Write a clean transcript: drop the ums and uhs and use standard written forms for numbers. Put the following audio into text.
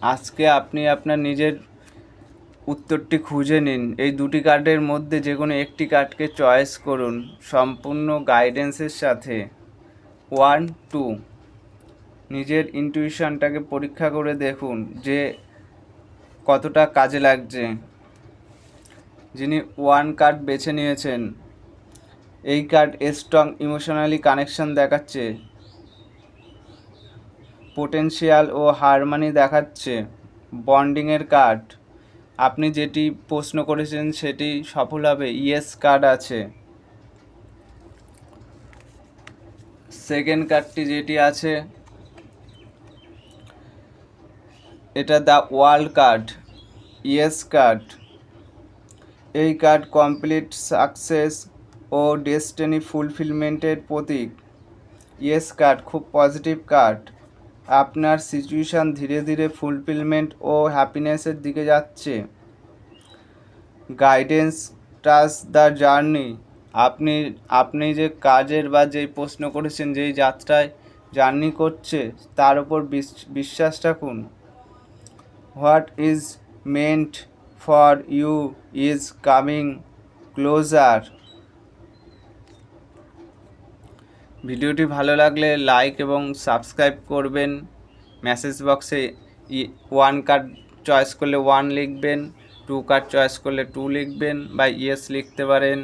আজকে আপনি আপনার নিজের উত্তরটি খুঁজে নিন। এই দুটি কার্ডের মধ্যে যে কোনো একটি কার্ডকে চয়েস করুন সম্পূর্ণ গাইডেন্সের সাথে। 1 2 নিজের ইনটিউশনটাকে পরীক্ষা করে দেখুন যে কতটা কাজে লাগছে। যিনি 1 কার্ড বেছে নিয়েছেন, এই কার্ড স্ট্রং ইমোশনালি কানেকশন দেখাচ্ছে, পোটেনশিয়াল ও হারমানি দেখাচ্ছে, বন্ডিংয়ের কার্ড। আপনি যেটি প্রশ্ন করেছেন সেটি সফল হবে, ইয়েস কার্ড আছে। সেকেন্ড কার্ডটি যেটি আছে এটা the world card, yes card. এই কার্ড কমপ্লিট সাকসেস ও ডেস্টিনি ফুলফিলমেন্টের প্রতীক। ইয়েস কার্ড খুব পজিটিভ কার্ড। আপনার সিচুয়েশান ধীরে ধীরে ফুলফিলমেন্ট ও হ্যাপিনেসের দিকে যাচ্ছে। Guidance trust the journey. আপনি যে কাজের বা যেই প্রশ্ন করেছেন, যেই যাত্রায় জার্নি করছে তার উপর বিশ্বাস রাখুন। What is meant for you is coming closer. ভিডিওটি ভালো লাগলে লাইক এবং সাবস্ক্রাইব করবেন। মেসেজ বক্সে 1 কার্ড চয়েস করলে 1 লিখবেন, 2 কার্ড চয়েস করলে 2 লিখবেন বা ইয়েস লিখতে পারেন।